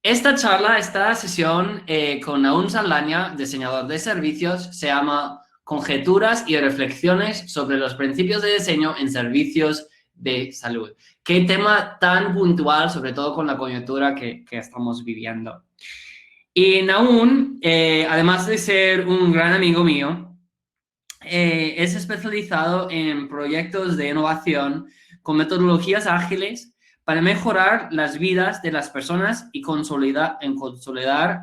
Esta charla, esta sesión con Naun Saldaña, diseñador de servicios, se llama Conjeturas y reflexiones sobre los principios de diseño en servicios de salud. Qué tema tan puntual, sobre todo con la coyuntura que estamos viviendo. Y Naun, además de ser un gran amigo mío, es especializado en proyectos de innovación con metodologías ágiles para mejorar las vidas de las personas y consolidar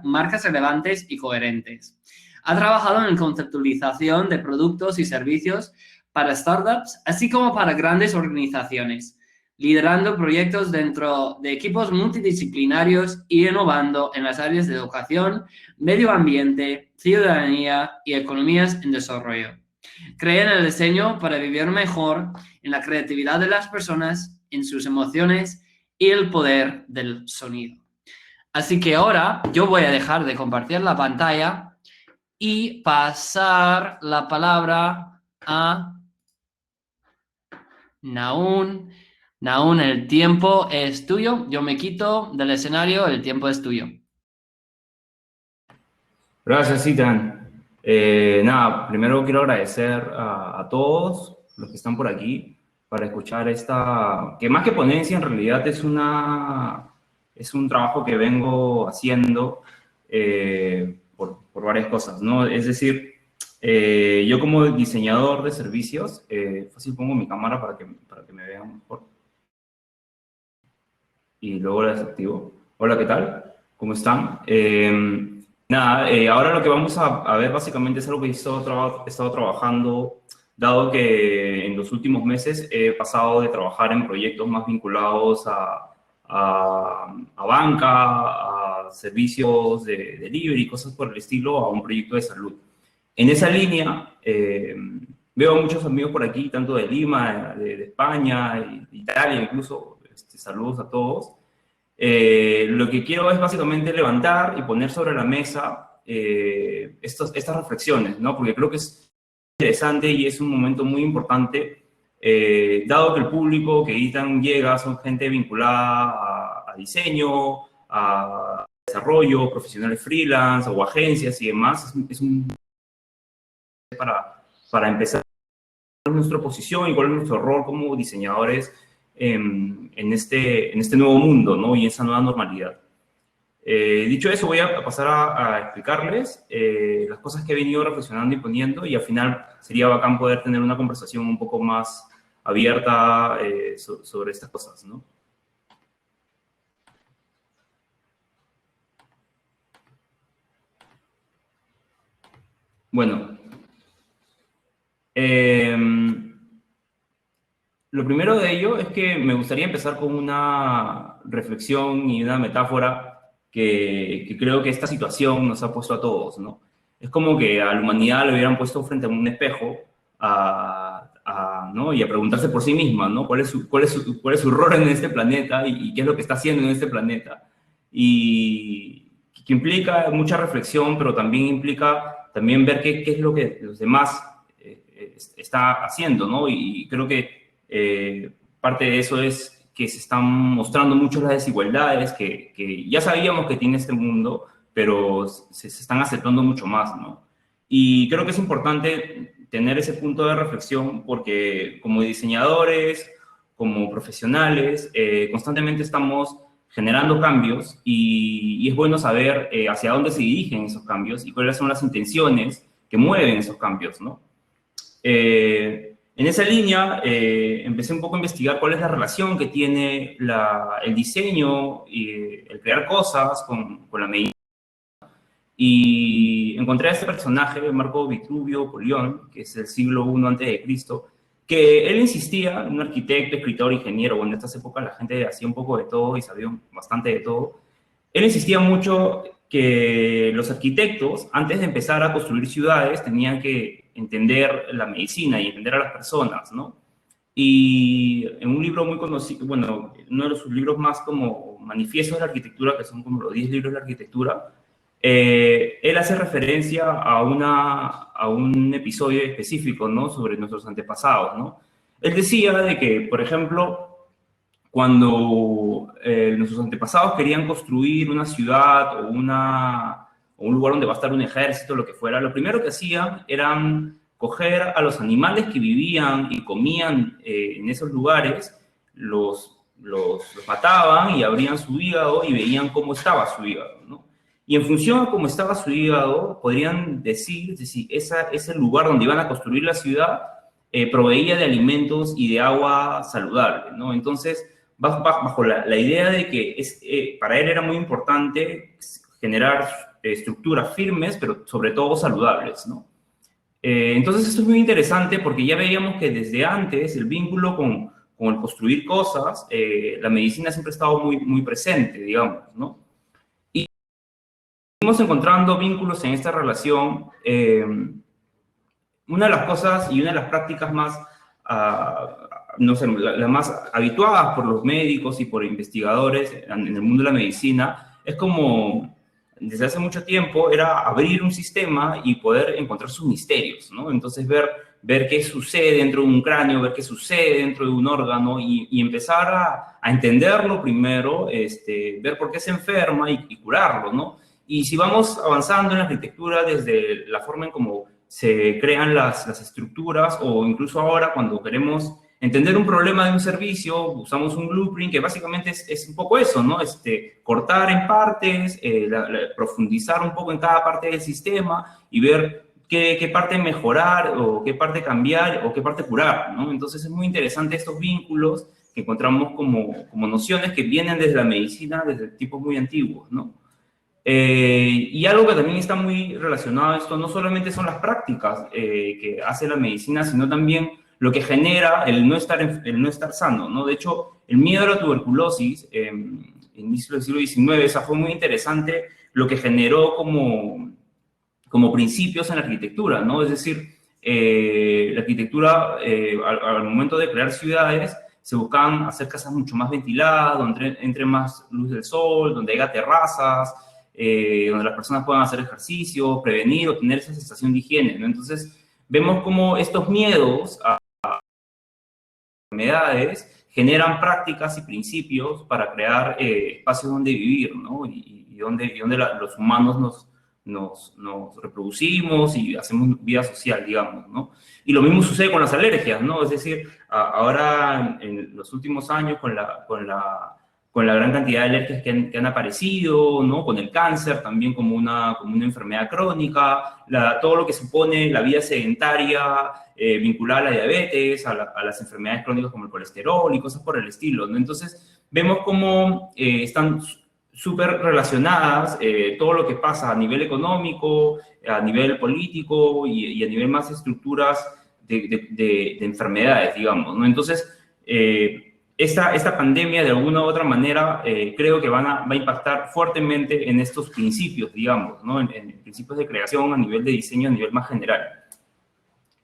marcas relevantes y coherentes. Ha trabajado en conceptualización de productos y servicios para startups, así como para grandes organizaciones, liderando proyectos dentro de equipos multidisciplinarios y innovando en las áreas de educación, medio ambiente, ciudadanía y economías en desarrollo. Cree en el diseño para vivir mejor, en la creatividad de las personas, en sus emociones y el poder del sonido. Así que ahora yo voy a dejar de compartir la pantalla y pasar la palabra a Naun. Naun, el tiempo es tuyo. Yo me quito del escenario, el tiempo es tuyo. Gracias, Ethan. Nada, primero quiero agradecer a todos los que están por aquí para escuchar esta, que más que ponencia en realidad es un trabajo que vengo haciendo por varias cosas, ¿no? Es decir, yo como diseñador de servicios, fácil pongo mi cámara para que me vean mejor. Y luego la desactivo. Hola, ¿qué tal? ¿Cómo están? Nada, ahora lo que vamos a ver básicamente es algo que he estado trabajando, dado que en los últimos meses he pasado de trabajar en proyectos más vinculados a banca, a servicios de delivery, cosas por el estilo, a un proyecto de salud. En esa línea, veo a muchos amigos por aquí, tanto de Lima, de España, de Italia incluso, saludos a todos. Lo que quiero es básicamente levantar y poner sobre la mesa estas reflexiones, ¿no? Porque creo que es interesante y es un momento muy importante, dado que el público que Ethan llega son gente vinculada a diseño, a desarrollo, profesionales freelance o agencias y demás. Es un para empezar, cuál es nuestra posición y cuál es nuestro rol como diseñadores en este nuevo mundo, ¿no? Y esa nueva normalidad. Dicho eso, voy a pasar a explicarles las cosas que he venido reflexionando y poniendo, y al final sería bacán poder tener una conversación un poco más abierta sobre estas cosas, ¿no? Bueno, lo primero de ello es que me gustaría empezar con una reflexión y una metáfora que creo que esta situación nos ha puesto a todos, ¿no? Es como que a la humanidad le hubieran puesto frente a un espejo ¿no? Y a preguntarse por sí misma, ¿no? ¿Cuál es su rol en este planeta y qué es lo que está haciendo en este planeta? Y que implica mucha reflexión, pero también implica también ver qué es lo que los demás está haciendo, ¿no? Y creo que parte de eso es que se están mostrando mucho las desigualdades que ya sabíamos que tiene este mundo, pero se están aceptando mucho más, ¿no? Y creo que es importante tener ese punto de reflexión porque como diseñadores, como profesionales, constantemente estamos generando cambios y es bueno saber hacia dónde se dirigen esos cambios y cuáles son las intenciones que mueven esos cambios, ¿no? En esa línea, empecé un poco a investigar cuál es la relación que tiene el diseño y el crear cosas con la medicina. Y encontré a este personaje, Marco Vitruvio Polión, que es del siglo I a.C., que él insistía, un arquitecto, escritor, ingeniero, bueno, en estas épocas la gente hacía un poco de todo y sabía bastante de todo. Él insistía mucho que los arquitectos, antes de empezar a construir ciudades, tenían que entender la medicina y entender a las personas, ¿no? Y en un libro muy conocido, bueno, uno de sus libros más como manifiestos de la arquitectura, que son como los 10 libros de la arquitectura, él hace referencia a un episodio específico, ¿no? Sobre nuestros antepasados, ¿no? Él decía de que, por ejemplo, cuando nuestros antepasados querían construir una ciudad o un lugar donde va a estar un ejército, lo que fuera, lo primero que hacían eran coger a los animales que vivían y comían en esos lugares, los mataban y abrían su hígado y veían cómo estaba su hígado, ¿no? Y en función a cómo estaba su hígado, podrían decir si ese lugar donde iban a construir la ciudad proveía de alimentos y de agua saludable, ¿no? Entonces, bajo la idea de que para él era muy importante generar estructuras firmes, pero sobre todo saludables, ¿no? Entonces, esto es muy interesante porque ya veíamos que desde antes el vínculo con el construir cosas, la medicina siempre ha estado muy, muy presente, digamos, ¿no? Y seguimos encontrando vínculos en esta relación. Una de las cosas y una de las prácticas más, no sé, las más habituadas por los médicos y por investigadores en el mundo de la medicina es como, desde hace mucho tiempo, era abrir un sistema y poder encontrar sus misterios, ¿no? Entonces ver qué sucede dentro de un cráneo, ver qué sucede dentro de un órgano y empezar a entenderlo primero, ver por qué se enferma y curarlo, ¿no? Y si vamos avanzando en la arquitectura desde la forma en cómo se crean las estructuras o incluso ahora cuando queremos entender un problema de un servicio, usamos un blueprint que básicamente es un poco eso, ¿no? Cortar en partes, profundizar un poco en cada parte del sistema y ver qué parte mejorar o qué parte cambiar o qué parte curar, ¿no? Entonces es muy interesante estos vínculos que encontramos como nociones que vienen desde la medicina desde tiempos muy antiguos, ¿no? Y algo que también está muy relacionado a esto, no solamente son las prácticas que hace la medicina, sino también lo que genera el no estar sano, ¿no? De hecho, el miedo a la tuberculosis, en inicio del siglo XIX, esa fue muy interesante lo que generó como principios en la arquitectura, ¿no? Es decir, la arquitectura, al momento de crear ciudades, se buscaban hacer casas mucho más ventiladas, donde entre más luz del sol, donde haya terrazas, donde las personas puedan hacer ejercicio, prevenir o tener esa sensación de higiene, ¿no? Entonces, vemos cómo estos miedos a enfermedades generan prácticas y principios para crear espacios donde vivir, ¿no? Y donde los humanos nos reproducimos y hacemos vida social, digamos, ¿no? Y lo mismo sucede con las alergias, ¿no? Es decir, ahora en los últimos años con la gran cantidad de alergias que han aparecido, ¿no? Con el cáncer también como una enfermedad crónica, todo lo que supone la vida sedentaria vinculada a la diabetes, a las enfermedades crónicas como el colesterol y cosas por el estilo, ¿no? Entonces, vemos cómo están súper relacionadas todo lo que pasa a nivel económico, a nivel político y a nivel más de estructuras de enfermedades, digamos, ¿no? Entonces, esta pandemia, de alguna u otra manera, creo que va a impactar fuertemente en estos principios, digamos, ¿no? En principios de creación, a nivel de diseño, a nivel más general.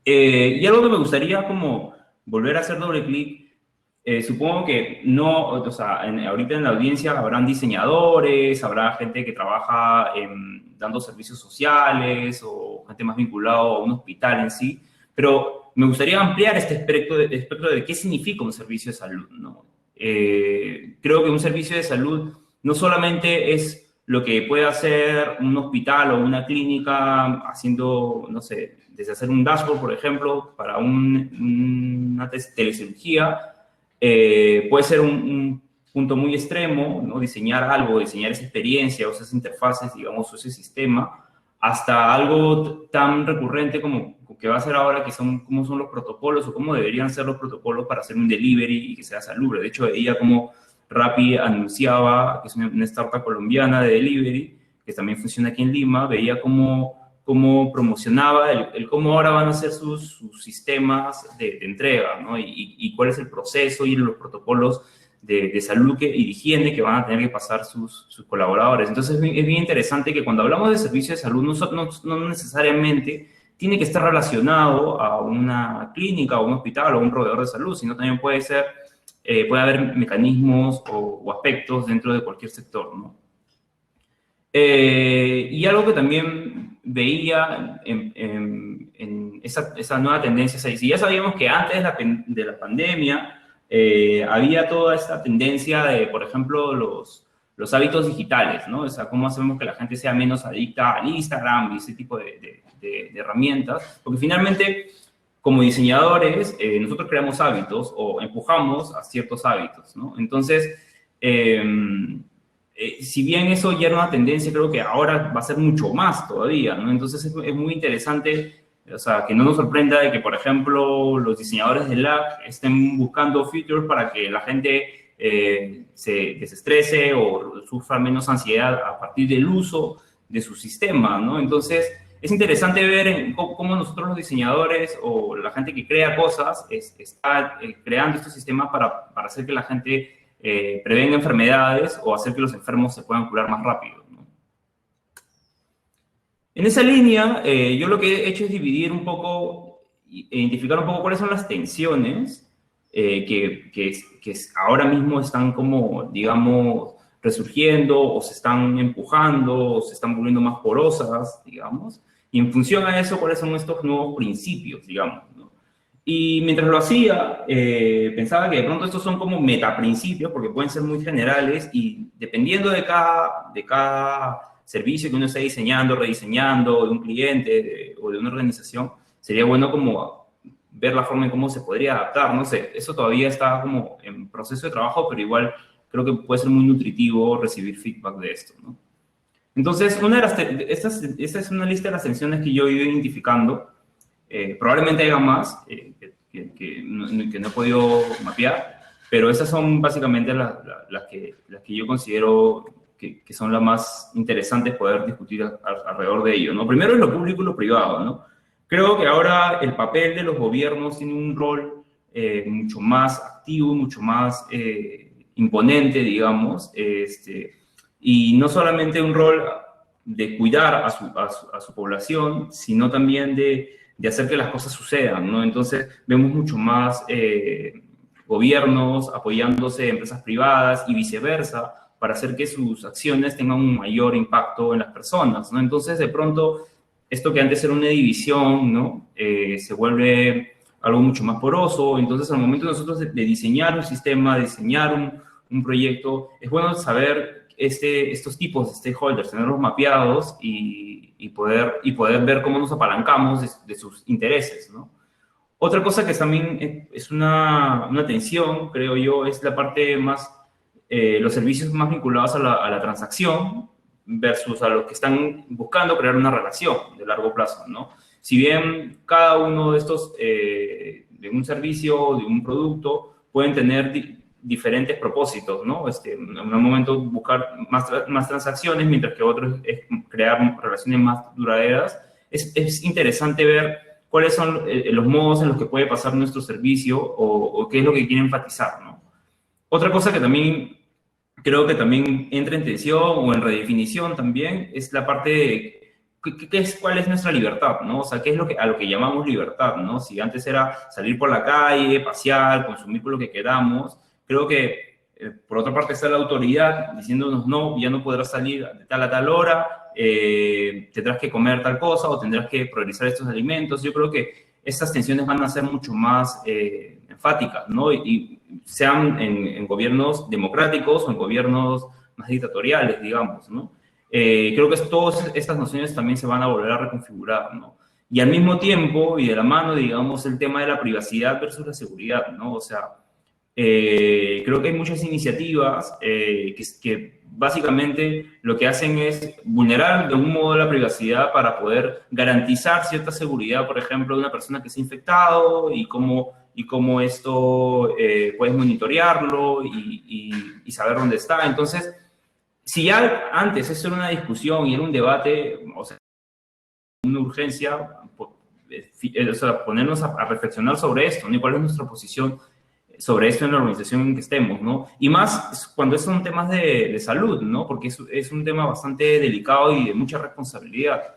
Y algo que me gustaría como volver a hacer doble clic, supongo que no, o sea, ahorita en la audiencia habrán diseñadores, habrá gente que trabaja dando servicios sociales o gente más vinculada a un hospital en sí, pero me gustaría ampliar este espectro de qué significa un servicio de salud, ¿no? Creo que un servicio de salud no solamente es lo que puede hacer un hospital o una clínica haciendo, no sé, desde hacer un dashboard, por ejemplo, para una telecirugía, puede ser un punto muy extremo, ¿no? Diseñar algo, diseñar esa experiencia o esas interfaces, digamos, o ese sistema, hasta algo tan recurrente como que va a ser ahora, que cómo son los protocolos o cómo deberían ser los protocolos para hacer un delivery y que sea salubre. De hecho, ella como Rappi anunciaba, que es una startup colombiana de delivery, que también funciona aquí en Lima, veía cómo promocionaba el cómo ahora van a ser sus sistemas de entrega, ¿no? Y cuál es el proceso y los protocolos de salud y de higiene que van a tener que pasar sus colaboradores. Entonces es bien interesante que cuando hablamos de servicio de salud no necesariamente tiene que estar relacionado a una clínica o un hospital o un proveedor de salud, sino también puede haber mecanismos o aspectos dentro de cualquier sector, ¿no? Y algo que también veía en esa nueva tendencia, si ya sabíamos que antes de la pandemia había toda esta tendencia de, por ejemplo, los hábitos digitales, ¿no? O sea, cómo hacemos que la gente sea menos adicta al Instagram y ese tipo de herramientas, porque finalmente, como diseñadores, nosotros creamos hábitos o empujamos a ciertos hábitos, ¿no? Entonces, si bien eso ya era una tendencia, creo que ahora va a ser mucho más todavía, ¿no? Entonces es muy interesante, o sea, que no nos sorprenda de que, por ejemplo, los diseñadores de Slack estén buscando features para que la gente se desestrese o sufra menos ansiedad a partir del uso de su sistema, ¿no? Entonces, es interesante ver cómo nosotros los diseñadores o la gente que crea cosas está creando estos sistemas para hacer que la gente prevenga enfermedades o hacer que los enfermos se puedan curar más rápido, ¿no? En esa línea, yo lo que he hecho es dividir un poco, identificar un poco cuáles son las tensiones que ahora mismo están como, digamos, resurgiendo o se están empujando o se están volviendo más porosas, digamos, y en función a eso, cuáles son estos nuevos principios, digamos, ¿no? Y mientras lo hacía, pensaba que de pronto estos son como metaprincipios, porque pueden ser muy generales y dependiendo de cada servicio que uno esté diseñando, rediseñando, de un cliente o de una organización, sería bueno como ver la forma en cómo se podría adaptar, no sé, eso todavía está como en proceso de trabajo, pero igual creo que puede ser muy nutritivo recibir feedback de esto, ¿no? Entonces, esta es una lista de las tensiones que yo he ido identificando. Probablemente haya más que no he podido mapear, pero esas son básicamente las que yo considero que son las más interesantes poder discutir alrededor de ello, ¿no? Primero es lo público y lo privado, ¿no? Creo que ahora el papel de los gobiernos tiene un rol mucho más activo, mucho más imponente, digamos, y no solamente un rol de cuidar a su población, sino también de hacer que las cosas sucedan, ¿no? Entonces, vemos mucho más gobiernos apoyándose en empresas privadas y viceversa para hacer que sus acciones tengan un mayor impacto en las personas, ¿no? Entonces, de pronto, esto que antes era una división, ¿no? Se vuelve algo mucho más poroso. Entonces, al momento de nosotros de diseñar un sistema, de diseñar un proyecto, es bueno saber estos tipos de stakeholders, tenerlos mapeados y poder ver cómo nos apalancamos de sus intereses, ¿no? Otra cosa que también es una tensión, creo yo, es la parte más, los servicios más vinculados a la transacción versus a los que están buscando crear una relación de largo plazo, ¿no? Si bien cada uno de estos, de un servicio, de un producto, pueden tener diferentes propósitos, ¿no? En un momento buscar más transacciones, mientras que otros es crear relaciones más duraderas. Es interesante ver cuáles son los modos en los que puede pasar nuestro servicio o qué es lo que quiere enfatizar, ¿no? Otra cosa que también creo que también entra en tensión o en redefinición también es la parte de cuál es nuestra libertad, ¿no? O sea, qué es a lo que llamamos libertad, ¿no? Si antes era salir por la calle, pasear, consumir por lo que queramos, creo que por otra parte está la autoridad diciéndonos no, ya no podrás salir de tal a tal hora, tendrás que comer tal cosa o tendrás que priorizar estos alimentos. Yo creo que estas tensiones van a ser mucho más enfáticas, ¿no? Y sean en gobiernos democráticos o en gobiernos más dictatoriales, digamos, ¿no? Creo que todas estas nociones también se van a volver a reconfigurar, ¿no? Y al mismo tiempo, y de la mano, digamos, el tema de la privacidad versus la seguridad, ¿no? O sea, creo que hay muchas iniciativas que básicamente lo que hacen es vulnerar de algún modo la privacidad para poder garantizar cierta seguridad, por ejemplo, de una persona que se ha infectado y cómo esto puedes monitorearlo y saber dónde está. Entonces, si ya antes eso era una discusión y era un debate, o sea, una urgencia, o sea, ponernos a reflexionar sobre esto, ¿no? Y cuál es nuestra posición sobre esto en la organización en que estemos, ¿no? Y más cuando son temas de salud, ¿no? Porque es un tema bastante delicado y de mucha responsabilidad.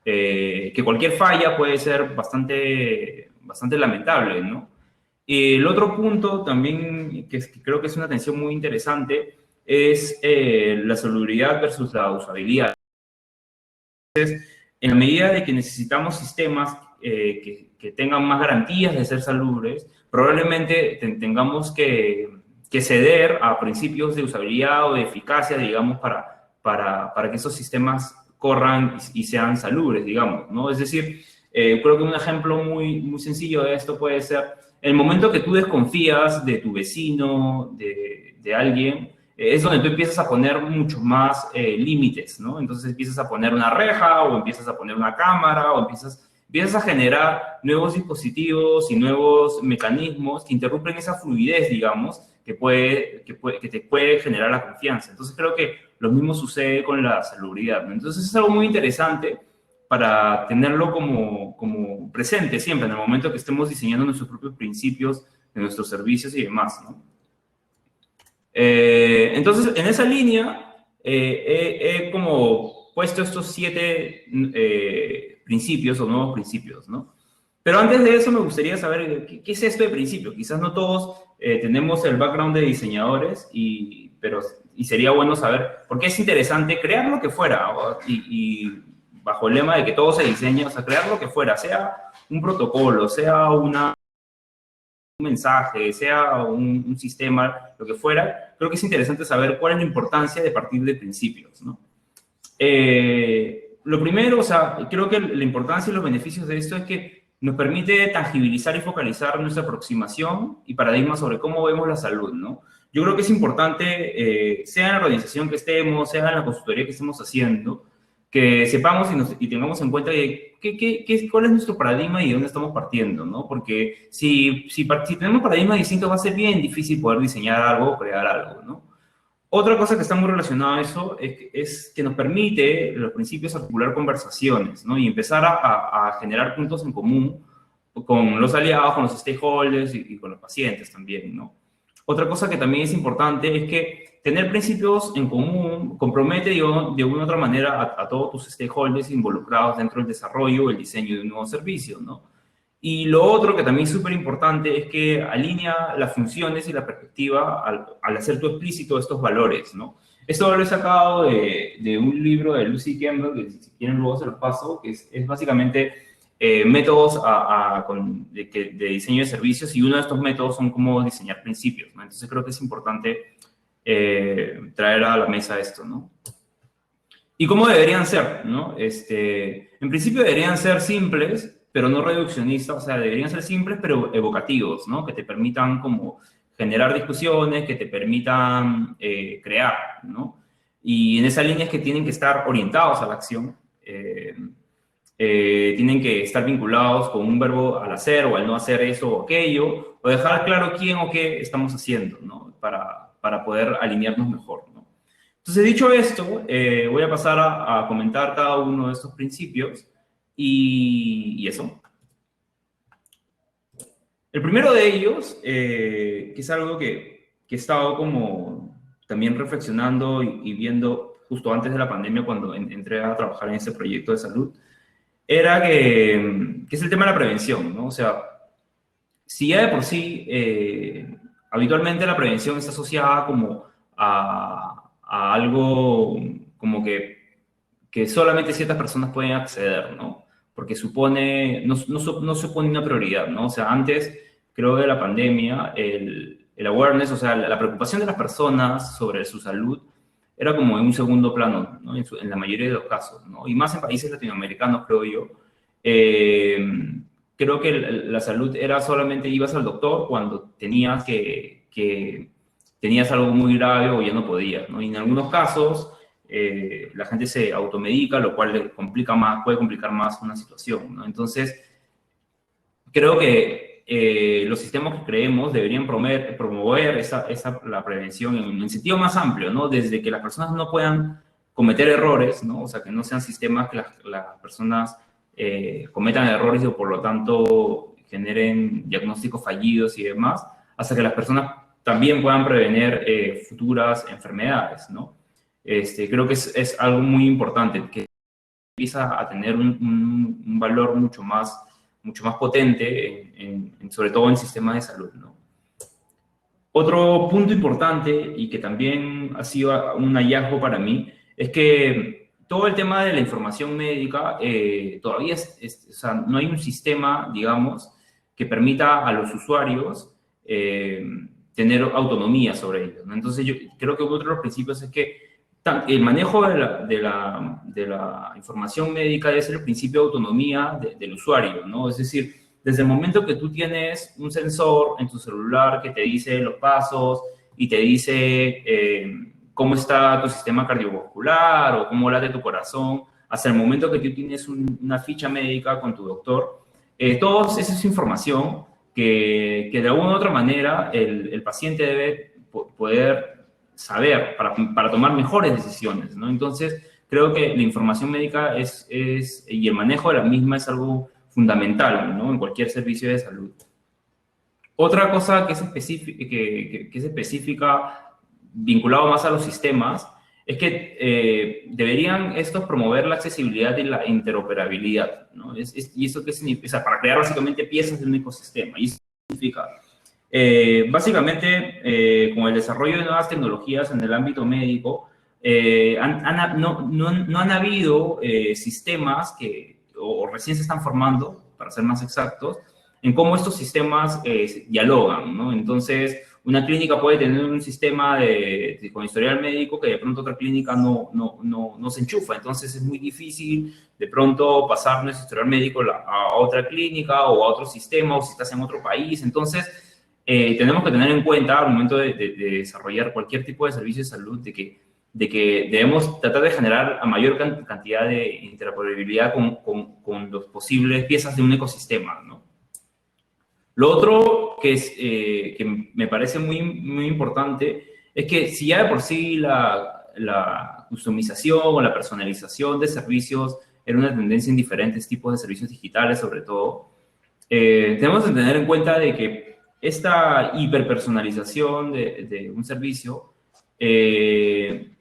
Que cualquier falla puede ser bastante lamentable, ¿no? El otro punto también que creo que es una tensión muy interesante es la salubridad versus la usabilidad. Entonces, en la medida de que necesitamos sistemas que tengan más garantías de ser salubres, probablemente tengamos que ceder a principios de usabilidad o de eficacia, digamos, para que esos sistemas corran y sean salubres, digamos, ¿no? Es decir, creo que un ejemplo muy sencillo de esto puede ser el momento que tú desconfías de tu vecino, de alguien, es donde tú empiezas a poner muchos más límites, ¿no? Entonces empiezas a poner una reja o empiezas a poner una cámara o empiezas a generar nuevos dispositivos y nuevos mecanismos que interrumpen esa fluidez, digamos, que te puede generar la confianza. Entonces creo que lo mismo sucede con la salubridad, ¿no? Entonces es algo muy interesante para tenerlo como presente siempre en el momento que estemos diseñando nuestros propios principios de nuestros servicios y demás, ¿no? Entonces, en esa línea, he como puesto estos 7 principios o nuevos principios, ¿no? Pero antes de eso me gustaría saber qué es esto de principio. Quizás no todos tenemos el background de diseñadores, pero sería bueno saber por qué es interesante crear lo que fuera, y bajo el lema de que todo se diseña, o sea, crear lo que fuera, sea un protocolo, sea un mensaje, sea un sistema, lo que fuera. Creo que es interesante saber cuál es la importancia de partir de principios, ¿no? Lo primero, o sea, creo que la importancia y los beneficios de esto es que nos permite tangibilizar y focalizar nuestra aproximación y paradigma sobre cómo vemos la salud, ¿no? Yo creo que es importante, sea en la organización que estemos, sea en la consultoría que estemos haciendo, que sepamos y tengamos en cuenta cuál es nuestro paradigma y de dónde estamos partiendo, ¿no? Porque si tenemos paradigmas distintos, va a ser bien difícil poder diseñar algo o crear algo, ¿no? Otra cosa que está muy relacionada a eso es que nos permite, los principios, articular conversaciones, ¿no? Y empezar a generar puntos en común con los aliados, con los stakeholders y con los pacientes también, ¿no? Otra cosa que también es importante es que tener principios en común compromete de una u otra manera a todos tus stakeholders involucrados dentro del desarrollo o el diseño de un nuevo servicio, ¿no? Y lo otro que también es súper importante es que alinea las funciones y la perspectiva al hacer tú explícito estos valores, ¿no? Esto lo he sacado de un libro de Lucy Campbell, que si quieren luego se los paso, que es básicamente métodos de diseño de servicios, y uno de estos métodos son cómo diseñar principios, ¿no? Entonces creo que es importante traer a la mesa esto, ¿no? ¿Y cómo deberían ser, no? En principio deberían ser simples, pero no reduccionistas, o sea, deberían ser simples, pero evocativos, ¿no? Que te permitan como generar discusiones, que te permitan crear, ¿no? Y en esa línea es que tienen que estar orientados a la acción, tienen que estar vinculados con un verbo al hacer o al no hacer eso o aquello, o dejar claro quién o qué estamos haciendo, ¿no? Para poder alinearnos mejor, ¿no? Entonces, dicho esto, voy a pasar a comentar cada uno de estos principios y eso. El primero de ellos, que es algo que he estado como también reflexionando y viendo justo antes de la pandemia cuando entré a trabajar en ese proyecto de salud, era que es el tema de la prevención, ¿no? O sea, si ya de por sí, habitualmente la prevención está asociada como a algo como que solamente ciertas personas pueden acceder, ¿no? Porque no supone una prioridad, ¿no? O sea, antes, creo que de la pandemia, el awareness, o sea, la preocupación de las personas sobre su salud era como en un segundo plano, ¿no? En la mayoría de los casos, ¿no? Y más en países latinoamericanos, creo yo. Creo que la salud era solamente ibas al doctor cuando tenías tenías algo muy grave o ya no podías, ¿no? Y en algunos casos, la gente se automedica, lo cual puede complicar más una situación, ¿no? Entonces, creo que los sistemas que creemos deberían promover la prevención en sentido más amplio, ¿no? Desde que las personas no puedan cometer errores, ¿no? O sea, que no sean sistemas que las personas cometan errores y por lo tanto generen diagnósticos fallidos y demás, hasta que las personas también puedan prevenir futuras enfermedades, ¿no? Creo que es algo muy importante, que empieza a tener un valor mucho más potente, sobre todo en sistemas de salud, ¿no? Otro punto importante y que también ha sido un hallazgo para mí es que todo el tema de la información médica todavía o sea, no hay un sistema, digamos, que permita a los usuarios tener autonomía sobre ellos, ¿no? Entonces, yo creo que otro de los principios es que el manejo de la información médica debe ser el principio de autonomía del usuario, ¿no? Es decir, desde el momento que tú tienes un sensor en tu celular que te dice los pasos y te dice cómo está tu sistema cardiovascular o cómo late tu corazón, hasta el momento que tú tienes una ficha médica con tu doctor, todo esa es información que de alguna u otra manera el paciente debe poder saber para tomar mejores decisiones, ¿no? Entonces, creo que la información médica y el manejo de la misma es algo fundamental, ¿no? En cualquier servicio de salud. Otra cosa que es específica, vinculado más a los sistemas, es que deberían estos promover la accesibilidad y la interoperabilidad, ¿no? ¿Y eso qué significa? O sea, para crear básicamente piezas de un ecosistema. ¿Y eso qué significa? Básicamente, con el desarrollo de nuevas tecnologías en el ámbito médico, no han habido sistemas o recién se están formando, para ser más exactos, en cómo estos sistemas dialogan, ¿no? Entonces, una clínica puede tener un sistema con historial médico que de pronto otra clínica no se enchufa. Entonces, es muy difícil de pronto pasar nuestro historial médico a otra clínica o a otro sistema, o si estás en otro país. Entonces, tenemos que tener en cuenta al momento de desarrollar cualquier tipo de servicio de salud de que debemos tratar de generar a mayor cantidad de interoperabilidad con las posibles piezas de un ecosistema, ¿no? Lo otro que me parece muy, muy importante es que si ya de por sí la customización o la personalización de servicios era una tendencia en diferentes tipos de servicios digitales, sobre todo, tenemos que tener en cuenta de que esta hiperpersonalización de un servicio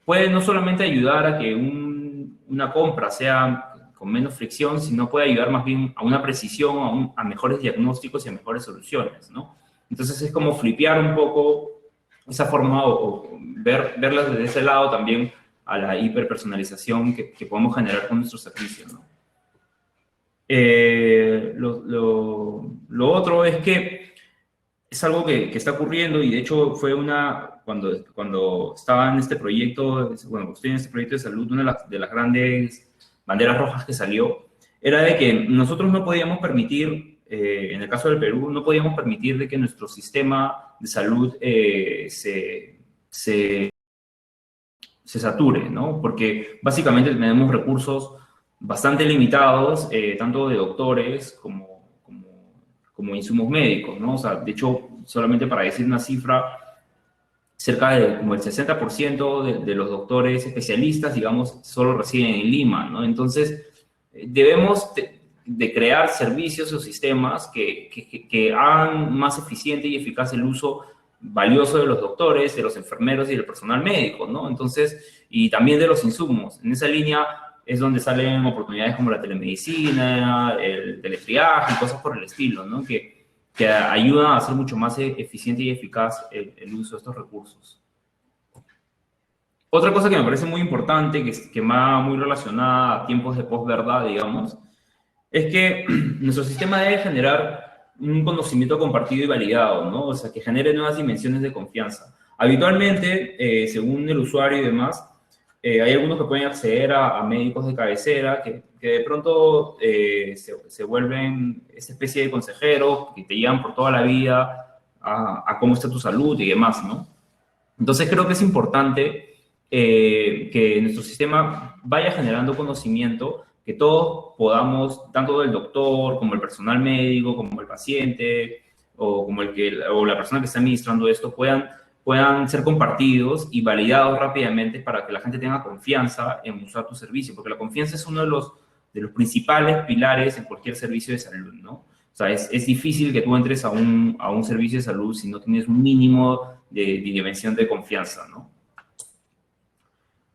puede no solamente ayudar a que una compra sea con menos fricción, sino puede ayudar más bien a una precisión, a mejores diagnósticos y a mejores soluciones, ¿no? Entonces es como flipear un poco esa forma o verlas desde ese lado también a la hiperpersonalización que podemos generar con nuestros servicios, ¿no? Lo otro es que es algo que está ocurriendo y de hecho fue cuando estaba en este proyecto, bueno, estoy en este proyecto de salud, una de las grandes banderas rojas que salió era de que nosotros no podíamos permitir, en el caso del Perú, no podíamos permitir de que nuestro sistema de salud se sature, ¿no? Porque básicamente tenemos recursos bastante limitados, tanto de doctores como insumos médicos, ¿no? O sea, de hecho, solamente para decir una cifra, cerca de como el 60% de los doctores especialistas, digamos, solo residen en Lima, ¿no? Entonces, debemos de crear servicios o sistemas que hagan más eficiente y eficaz el uso valioso de los doctores, de los enfermeros y del personal médico, ¿no? Entonces, y también de los insumos. En esa línea es donde salen oportunidades como la telemedicina, el teletriaje y cosas por el estilo, ¿no? Que ayudan a hacer mucho más eficiente y eficaz el uso de estos recursos. Otra cosa que me parece muy importante, que va muy relacionada a tiempos de posverdad, digamos, es que nuestro sistema debe generar un conocimiento compartido y validado, ¿no? O sea, que genere nuevas dimensiones de confianza. Habitualmente, según el usuario y demás, hay algunos que pueden acceder a médicos de cabecera que de pronto se vuelven esa especie de consejeros que te llevan por toda la vida a cómo está tu salud y demás, ¿no? Entonces creo que es importante que nuestro sistema vaya generando conocimiento, que todos podamos, tanto el doctor como el personal médico, como el paciente o como o la persona que está administrando esto puedan ser compartidos y validados rápidamente para que la gente tenga confianza en usar tu servicio, porque la confianza es uno de los principales pilares en cualquier servicio de salud, ¿no? O sea, es difícil que tú entres a un servicio de salud si no tienes un mínimo de dimensión de confianza, ¿no?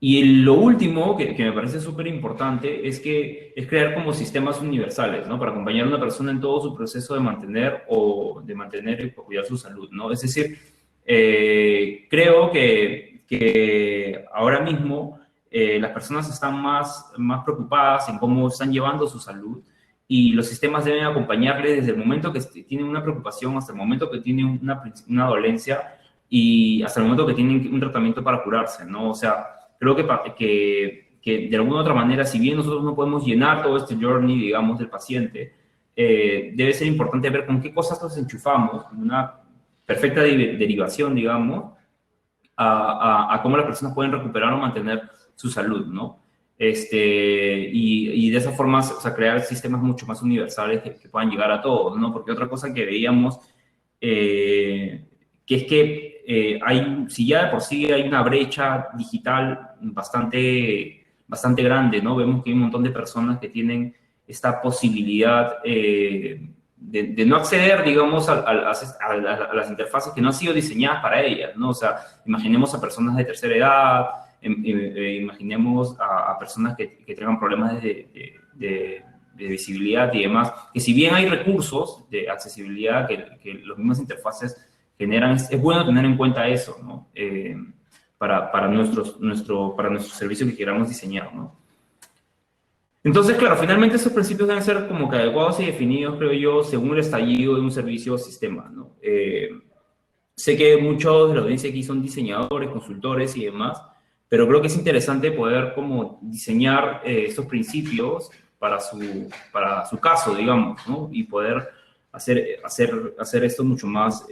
Y lo último que me parece súper importante es crear como sistemas universales, ¿no? Para acompañar a una persona en todo su proceso de mantener y cuidar su salud, ¿no? Es decir, creo que ahora mismo las personas están más preocupadas en cómo están llevando su salud y los sistemas deben acompañarles desde el momento que tienen una preocupación hasta el momento que tienen una dolencia y hasta el momento que tienen un tratamiento para curarse, ¿no? O sea, creo que de alguna u otra manera, si bien nosotros no podemos llenar todo este journey, digamos, del paciente, debe ser importante ver con qué cosas nos enchufamos, una perfecta derivación, digamos, a cómo las personas pueden recuperar o mantener su salud, ¿no? Y de esa forma, o sea, crear sistemas mucho más universales que puedan llegar a todos, ¿no? Porque otra cosa que veíamos, que es que si ya de por sí hay una brecha digital bastante grande, ¿no? Vemos que hay un montón de personas que tienen esta posibilidad de no acceder, digamos, a las interfaces que no han sido diseñadas para ellas, ¿no? O sea, imaginemos a personas de tercera edad, imaginemos a personas que tengan problemas de visibilidad y demás, que si bien hay recursos de accesibilidad que las mismas interfaces generan, es bueno tener en cuenta eso, ¿no? Para nuestro servicio que queramos diseñar, ¿no? Entonces, claro, finalmente esos principios deben ser como que adecuados y definidos, creo yo, según el estallido de un servicio o sistema, ¿no? Sé que muchos de la audiencia aquí son diseñadores, consultores y demás, pero creo que es interesante poder como diseñar estos principios para su caso, digamos, ¿no? Y poder hacer esto mucho más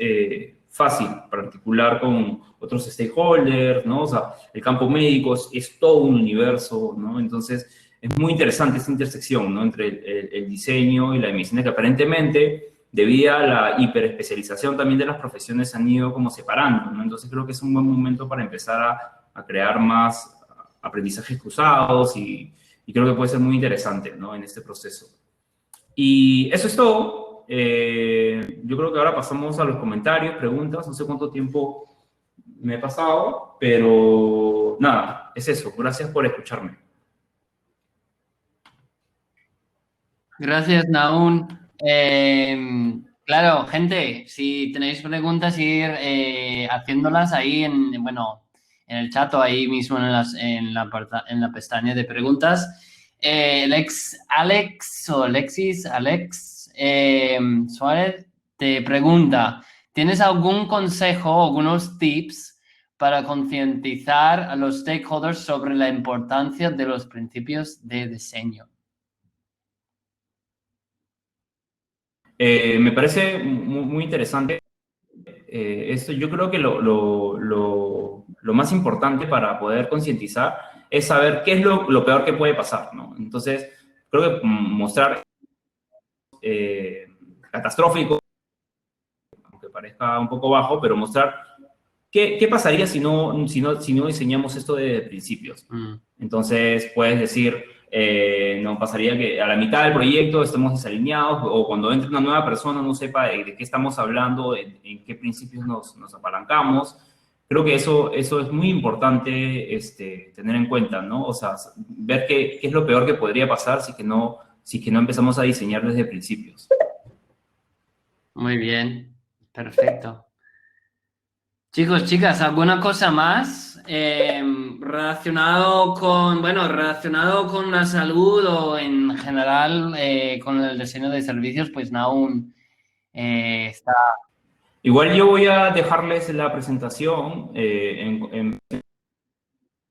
fácil para articular con otros stakeholders, ¿no? O sea, el campo médico es todo un universo, ¿no? Entonces, es muy interesante esta intersección, ¿no? Entre el diseño y la medicina, que aparentemente, debido a la hiperespecialización también de las profesiones, se han ido como separando, ¿no? Entonces creo que es un buen momento para empezar a crear más aprendizajes cruzados y creo que puede ser muy interesante, ¿no? En este proceso. Y eso es todo. Yo creo que ahora pasamos a los comentarios, preguntas. No sé cuánto tiempo me he pasado, pero nada, es eso. Gracias por escucharme. Gracias, Naún. Claro, gente, si tenéis preguntas, ir haciéndolas ahí bueno, en el chat o ahí mismo en la pestaña de preguntas. Alex o Alex Suárez te pregunta, ¿tienes algún consejo o algunos tips para concientizar a los stakeholders sobre la importancia de los principios de diseño? Me parece muy interesante. Esto, yo creo que lo más importante para poder concientizar es saber qué es lo peor que puede pasar, ¿no? Entonces, creo que mostrar catastrófico, aunque parezca un poco bajo, pero mostrar qué pasaría si no diseñamos esto de principios. Entonces, puedes decir, no pasaría que a la mitad del proyecto estemos desalineados o cuando entre una nueva persona no sepa de qué estamos hablando, en qué principios nos apalancamos. Creo que eso es muy importante tener en cuenta, ¿no? O sea, ver qué es lo peor que podría pasar si que no empezamos a diseñar desde principios. Muy bien, perfecto. Chicos, chicas, ¿alguna cosa más relacionado con la salud o en general con el diseño de servicios? Pues aún está. Igual yo voy a dejarles la presentación en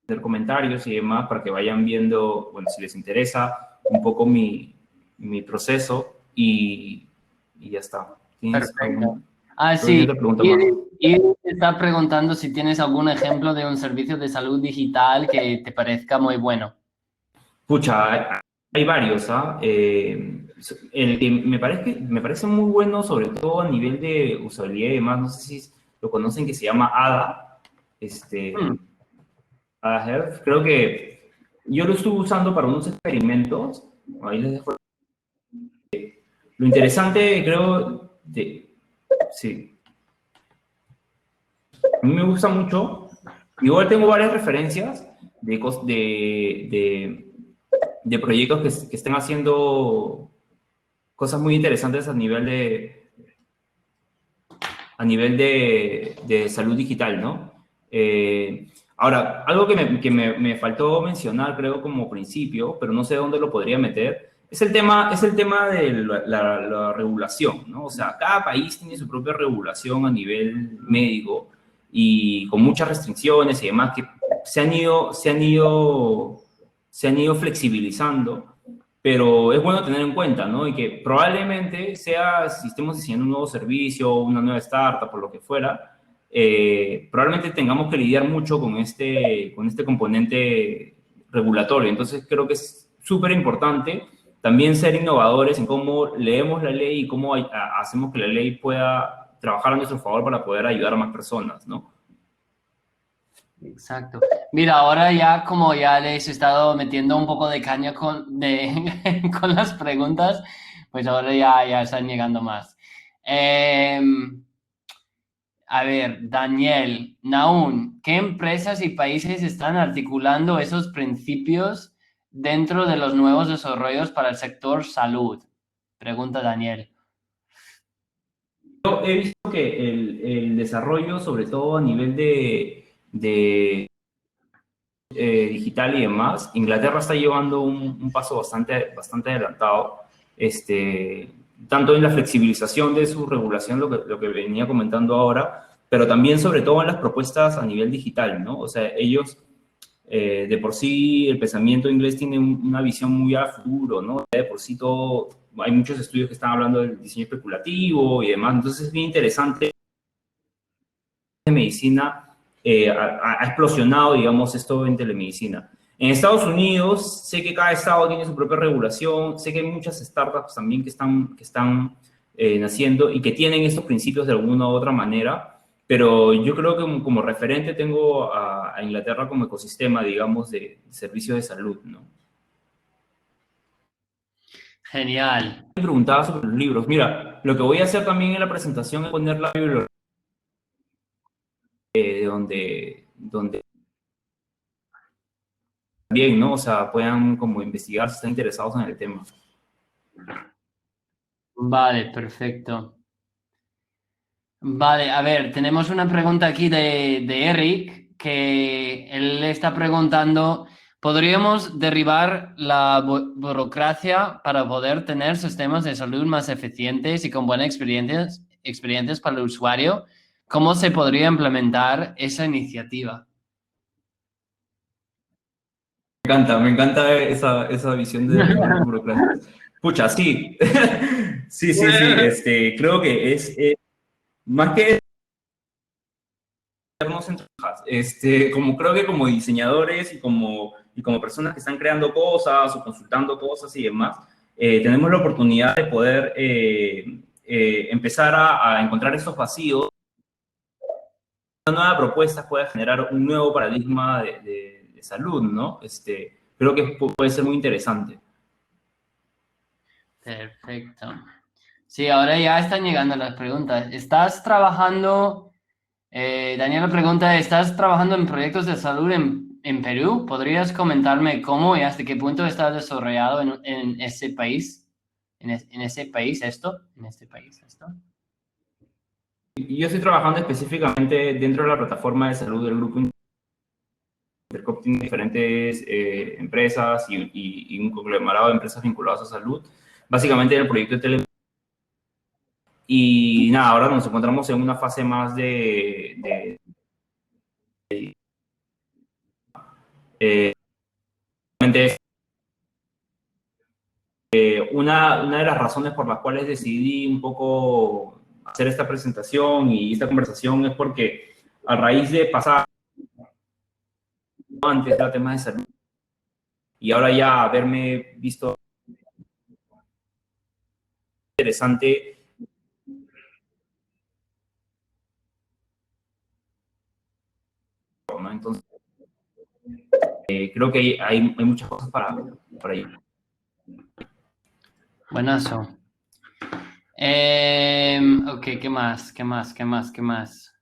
hacer comentarios y demás para que vayan viendo, bueno, si les interesa un poco mi proceso y ya está. Perfecto. ¿Tienes Sí. otra pregunta más? Y te está preguntando si tienes algún ejemplo de un servicio de salud digital que te parezca muy bueno. Pucha, hay varios, ¿ah? El que me parece muy bueno, sobre todo a nivel de usabilidad y demás, no sé si lo conocen, que se llama ADA. ADA Health. Creo que yo lo estuve usando para unos experimentos. Ahí les dejo. Lo interesante, creo, sí. A mí me gusta mucho. Igual tengo varias referencias de proyectos que estén haciendo cosas muy interesantes a nivel de salud digital, ¿no? Ahora, algo que me faltó mencionar, creo, como principio, pero no sé dónde lo podría meter, es el tema de la regulación, ¿no? O sea, cada país tiene su propia regulación a nivel médico y con muchas restricciones y demás que se han ido flexibilizando, pero es bueno tener en cuenta, ¿no? Y que probablemente sea, si estemos diseñando un nuevo servicio, una nueva startup, por lo que fuera, probablemente tengamos que lidiar mucho con este componente regulatorio. Entonces, creo que es súper importante también ser innovadores en cómo leemos la ley y cómo hacemos que la ley pueda trabajar a nuestro favor para poder ayudar a más personas, ¿no? Exacto. Mira, ahora ya como ya les he estado metiendo un poco de caña con las preguntas, pues ahora ya están llegando más. Eh, a ver, Daniel, Naún, ¿qué empresas y países están articulando esos principios dentro de los nuevos desarrollos para el sector salud? Pregunta Daniel. Yo he visto que el desarrollo, sobre todo a nivel de digital y demás, Inglaterra está llevando un paso bastante adelantado, tanto en la flexibilización de su regulación, lo que venía comentando ahora, pero también sobre todo en las propuestas a nivel digital, ¿no? O sea, ellos, de por sí, el pensamiento inglés tiene una visión muy a futuro, ¿no? De por sí todo, hay muchos estudios que están hablando del diseño especulativo y demás, entonces es bien interesante de medicina ha explosionado, digamos, esto en telemedicina. En Estados Unidos, sé que cada estado tiene su propia regulación, sé que hay muchas startups también que están naciendo y que tienen estos principios de alguna u otra manera, pero yo creo que como referente tengo a Inglaterra como ecosistema, digamos, de servicios de salud, ¿no? Genial. Me preguntaba sobre los libros. Mira, lo que voy a hacer también en la presentación es poner la bibliografía de donde también, ¿no? O sea, puedan como investigar si están interesados en el tema. Vale, perfecto. Vale, a ver, tenemos una pregunta aquí de Eric, que él está preguntando, ¿podríamos derribar la burocracia para poder tener sistemas de salud más eficientes y con buenas experiencias para el usuario? ¿Cómo se podría implementar esa iniciativa? Me encanta esa visión de derribar burocracia. Pucha, sí. Sí, sí, sí. Creo que es más que hacernos en trabajas, como creo que como diseñadores y como personas que están creando cosas o consultando cosas y demás, tenemos la oportunidad de poder empezar a encontrar esos vacíos. Una nueva propuesta puede generar un nuevo paradigma de salud, ¿no? Creo que puede ser muy interesante. Perfecto. Sí, ahora ya están llegando las preguntas. ¿Estás trabajando, Daniela pregunta, ¿estás trabajando en proyectos de salud en Perú? ¿Podrías comentarme cómo y hasta qué punto estás desarrollado en ese país? ¿En ese país esto? ¿En este país esto? Y yo estoy trabajando específicamente dentro de la plataforma de salud del grupo Intercop, tiene diferentes empresas y un conglomerado de empresas vinculadas a salud. Básicamente en el proyecto de tele. Y nada, ahora nos encontramos en una fase más eh, una de las razones por las cuales decidí un poco hacer esta presentación y esta conversación es porque a raíz de pasar antes de temas de salud y ahora ya haberme visto interesante, ¿no? Entonces, creo que hay muchas cosas para ir. Buenazo. Ok, ¿qué más? ¿Qué más? ¿Qué más? ¿Qué más?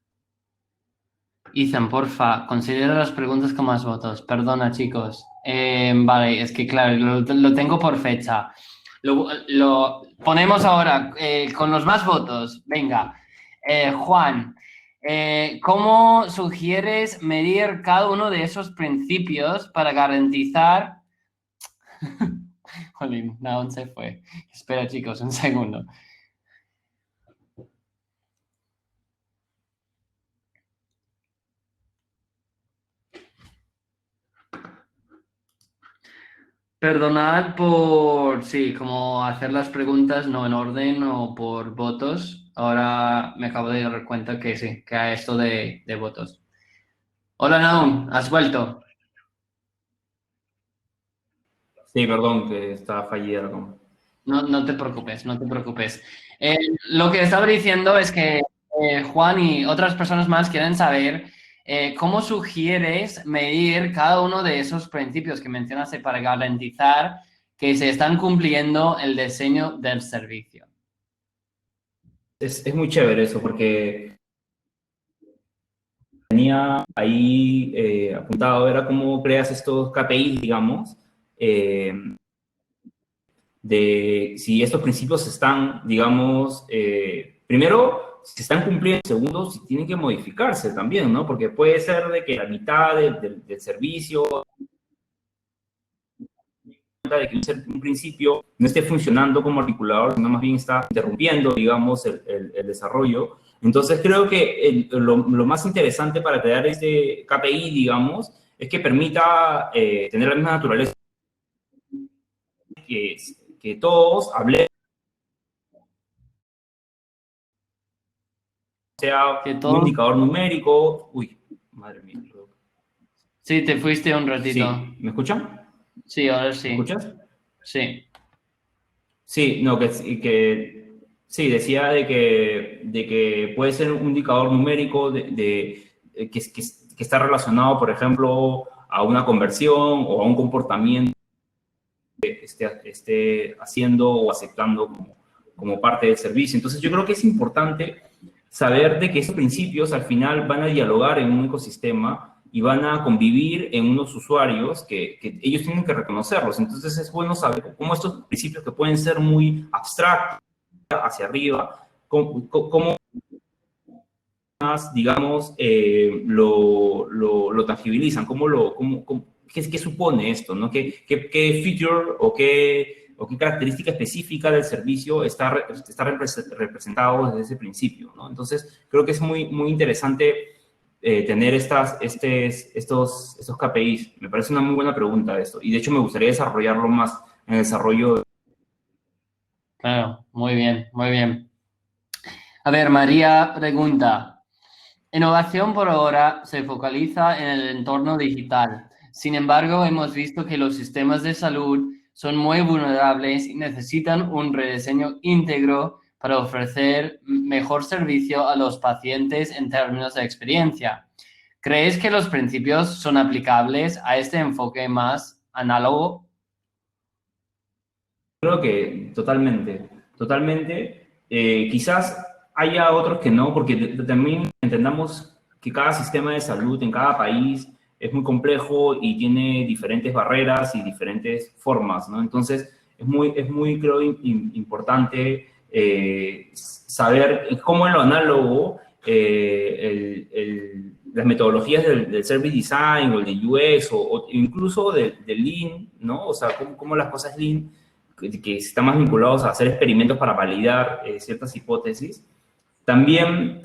Ethan, porfa, considera las preguntas con más votos. Perdona, chicos. Vale, es que claro, lo tengo por fecha. Lo ponemos ahora con los más votos. Venga. Juan, ¿Cómo sugieres medir cada uno de esos principios para garantizar... Jolín, Naon se fue. Espera, chicos, un segundo. Perdonad por, sí, como hacer las preguntas no en orden o por votos. Ahora me acabo de dar cuenta que sí, que hay esto de votos. Hola, Naum, ¿has vuelto? Sí, perdón, que está fallida la cámara. No, no te preocupes, no te preocupes. Eh, lo que estaba diciendo es que Juan y otras personas más quieren saber cómo sugieres medir cada uno de esos principios que mencionaste para garantizar que se están cumpliendo el diseño del servicio. Es muy chévere eso, porque tenía ahí apuntado, era cómo creas estos KPIs, digamos, eh, de si estos principios están, digamos, primero, si están cumpliendo, segundo, si tienen que modificarse también, ¿no? Porque puede ser de que la mitad del servicio, de que un principio no esté funcionando como articulador, sino más bien está interrumpiendo, digamos, el desarrollo. Entonces, creo que lo más interesante para crear este KPI, digamos, es que permita tener la misma naturaleza que, que todos hablemos, sea Que un todos... indicador numérico. Uy, madre mía. Sí, te fuiste un ratito. Sí, ¿me escuchan? Sí, ahora ¿Me sí. escuchas? Sí. Sí, no, sí, decía de que puede ser un indicador numérico que está relacionado, por ejemplo, a una conversión o a un comportamiento que esté haciendo o aceptando como parte del servicio. Entonces, yo creo que es importante saber de que esos principios al final van a dialogar en un ecosistema y van a convivir en unos usuarios que ellos tienen que reconocerlos. Entonces es bueno saber cómo estos principios que pueden ser muy abstractos hacia arriba, cómo más, digamos, lo tangibilizan, qué supone esto, ¿no? ¿Qué feature o qué característica específica del servicio está representado desde ese principio, ¿no? Entonces, creo que es muy, muy interesante tener estos KPIs. Me parece una muy buena pregunta esto. Y de hecho me gustaría desarrollarlo más en el desarrollo. Claro, muy bien, muy bien. A ver, María pregunta. Innovación por ahora se focaliza en el entorno digital. Sin embargo, hemos visto que los sistemas de salud son muy vulnerables y necesitan un rediseño íntegro para ofrecer mejor servicio a los pacientes en términos de experiencia. ¿Crees que los principios son aplicables a este enfoque más análogo? Creo que totalmente, totalmente. Quizás haya otros que no, porque también entendamos que cada sistema de salud en cada país es muy complejo y tiene diferentes barreras y diferentes formas, ¿no? Entonces, es muy creo, importante saber cómo en lo análogo las metodologías del service design o el de UX o incluso del Lean, ¿no? O sea, cómo las cosas Lean que están más vinculados a hacer experimentos para validar ciertas hipótesis, también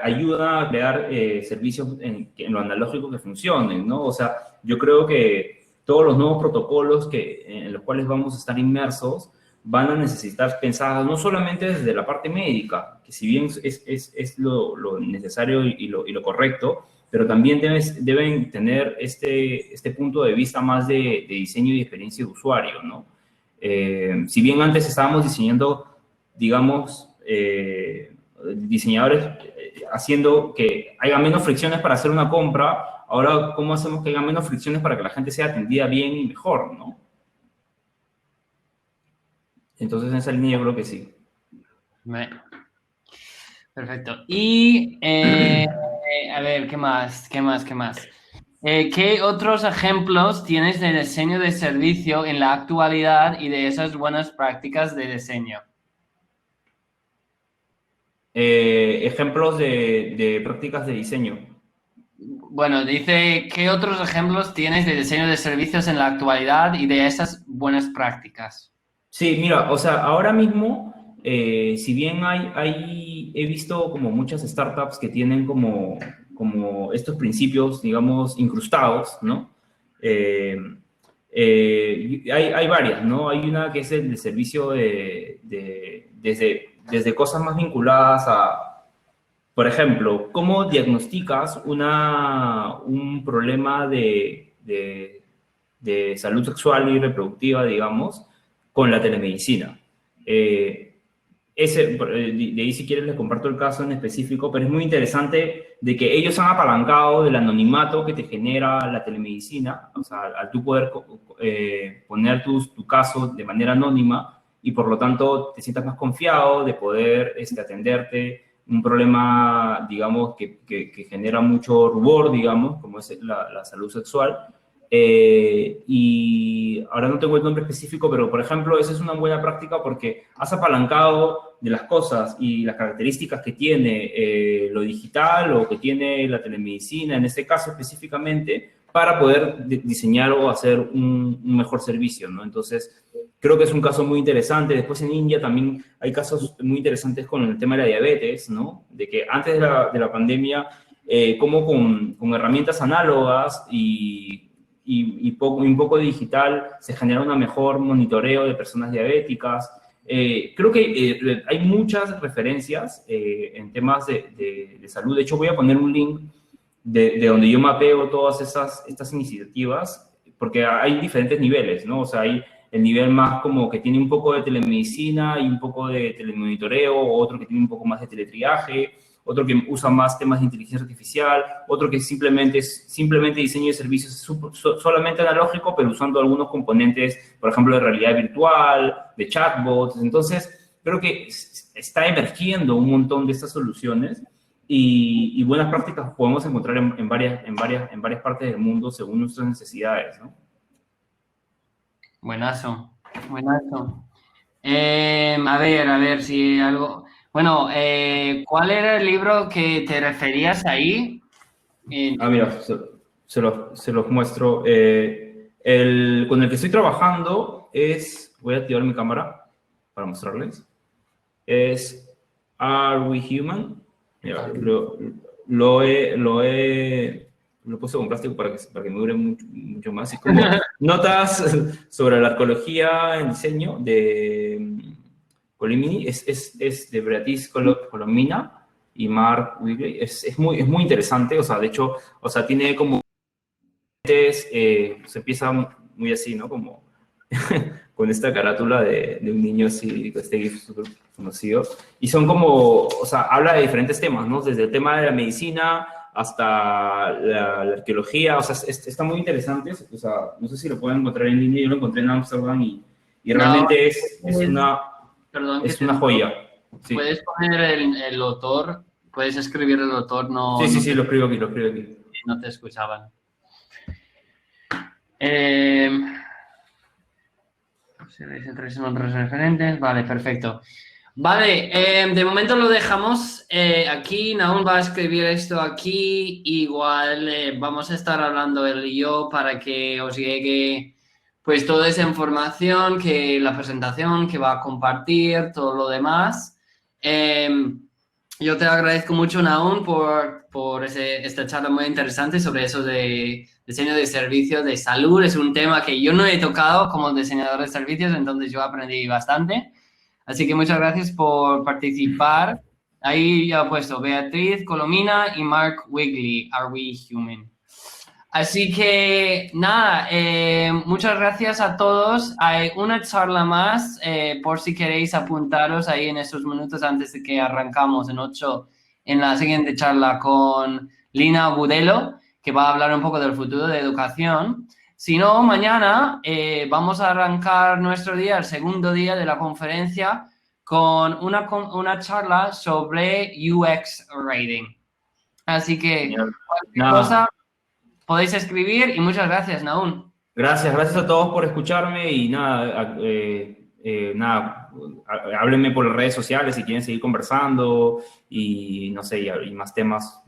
ayuda a crear servicios en lo analógico que funcionen, ¿no? O sea, yo creo que todos los nuevos protocolos en los cuales vamos a estar inmersos van a necesitar pensar no solamente desde la parte médica, que si bien es lo necesario y lo correcto, pero también deben tener este punto de vista más de diseño y experiencia de usuario, ¿no? Si bien antes estábamos diseñando, digamos, diseñadores haciendo que haya menos fricciones para hacer una compra, ahora, ¿cómo hacemos que haya menos fricciones para que la gente sea atendida bien y mejor, ¿no? Entonces, en esa línea yo creo que sí. Perfecto. Y a ver, ¿qué más? ¿Qué más? ¿Qué más? ¿Qué otros ejemplos tienes de diseño de servicio en la actualidad y de esas buenas prácticas de diseño? Ejemplos de prácticas de diseño. Bueno, dice, ¿qué otros ejemplos tienes de diseño de servicios en la actualidad y de esas buenas prácticas? Sí, mira, o sea, ahora mismo, si bien he visto como muchas startups que tienen como estos principios, digamos, incrustados, ¿no? Eh, hay varias, ¿no? Hay una que es el de servicio desde cosas más vinculadas a, por ejemplo, ¿cómo diagnosticas un problema de salud sexual y reproductiva, digamos, con la telemedicina? Eh, de ahí, si quieres, les comparto el caso en específico, pero es muy interesante de que ellos han apalancado del anonimato que te genera la telemedicina, o sea, al tú poder poner tu caso de manera anónima y por lo tanto te sientas más confiado de poder atenderte un problema, digamos, que genera mucho rubor, digamos, como es la salud sexual. Y ahora no tengo el nombre específico, pero por ejemplo, esa es una buena práctica porque has apalancado de las cosas y las características que tiene lo digital o que tiene la telemedicina, en este caso específicamente, para poder diseñar o hacer un mejor servicio, ¿no? Entonces, creo que es un caso muy interesante. Después en India también hay casos muy interesantes con el tema de la diabetes, ¿no? De que antes de la pandemia, como con herramientas análogas un poco de digital se genera un mejor monitoreo de personas diabéticas. Creo que hay muchas referencias en temas de salud. De hecho, voy a poner un link de donde yo mapeo todas estas iniciativas, porque hay diferentes niveles, ¿no? O sea, hay el nivel más como que tiene un poco de telemedicina y un poco de telemonitoreo, otro que tiene un poco más de teletriaje, otro que usa más temas de inteligencia artificial, otro que simplemente es diseño de servicios solamente analógico, pero usando algunos componentes, por ejemplo, de realidad virtual, de chatbots. Entonces, creo que está emergiendo un montón de estas soluciones y buenas prácticas podemos encontrar en varias partes del mundo según nuestras necesidades, ¿no? Buenazo, buenazo. A ver si algo... Bueno, ¿cuál era el libro que te referías ahí? Mira, se los muestro. Con el que estoy trabajando voy a activar mi cámara para mostrarles, es Are We Human? Mira, lo he puesto con plástico para que me dure mucho más. Es como notas sobre la arqueología en diseño de Colimini, es de Beatriz Colomina y Mark Wigley. Es muy interesante, o sea, de hecho, o sea, tiene como... se empieza muy así, ¿no? Como con esta carátula de un niño así, este GIF súper conocido. Y son como, o sea, habla de diferentes temas, ¿no? Desde el tema de la medicina hasta la arqueología, o sea, está muy interesante. O sea, no sé si lo pueden encontrar en línea, yo lo encontré en Amsterdam y realmente Perdón, es una joya. Sí. ¿Puedes poner el autor? ¿Puedes escribir el autor? No, Sí, lo escribo aquí. No te escuchaban. Son referentes. Vale, perfecto. Vale, de momento lo dejamos aquí. Nahum va a escribir esto aquí. Igual vamos a estar hablando él y yo para que os llegue pues toda esa información, que la presentación que va a compartir, todo lo demás. Yo te agradezco mucho, Nahum, por esta charla muy interesante sobre eso de diseño de servicios de salud. Es un tema que yo no he tocado como diseñador de servicios, entonces yo aprendí bastante. Así que muchas gracias por participar. Ahí ya he puesto Beatriz Colomina y Mark Wigley, Are We Human? Así que nada, muchas gracias a todos. Hay una charla más por si queréis apuntaros ahí en estos minutos antes de que arrancamos en 8 en la siguiente charla con Lina Gudelo, que va a hablar un poco del futuro de educación. Si no, mañana vamos a arrancar nuestro día, el segundo día de la conferencia, con una charla sobre UX Rating. Así que cualquier cosa podéis escribir y muchas gracias, Nahum. Gracias a todos por escucharme y nada, nada, háblenme por las redes sociales si quieren seguir conversando y no sé, y más temas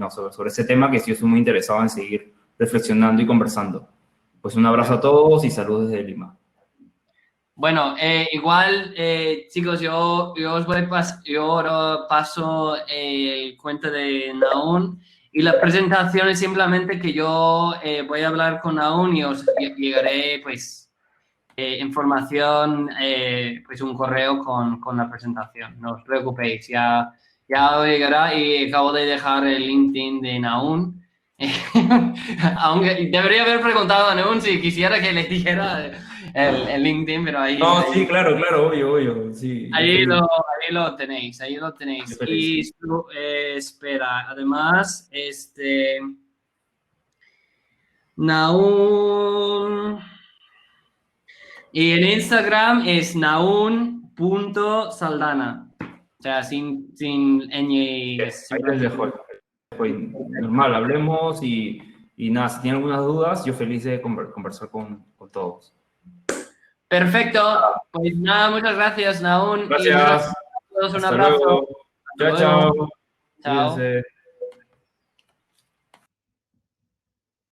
sobre ese tema que sí estoy muy interesado en seguir reflexionando y conversando. Pues un abrazo a todos y saludos desde Lima. Bueno, igual, chicos, yo ahora paso el cuento de Naun y la presentación es simplemente que yo voy a hablar con Naun y os llegaré, pues, información, pues un correo con la presentación. No os preocupéis, ya llegará y acabo de dejar el LinkedIn de Naun. Aunque debería haber preguntado a Naun si quisiera que le dijera el LinkedIn, pero ahí... No, sí, claro, obvio, sí. Ahí lo tenéis, ahí lo tenéis. Y espera, además, Naun... Y en Instagram es naun.saldana. O sea, sin ñ. Ahí les dejo. Normal, hablemos y nada, si tienen algunas dudas, yo feliz de conversar con todos. Perfecto. Pues nada, muchas gracias, Naun. Gracias. Y un abrazo. Luego. Chao. Chao. Cuídense.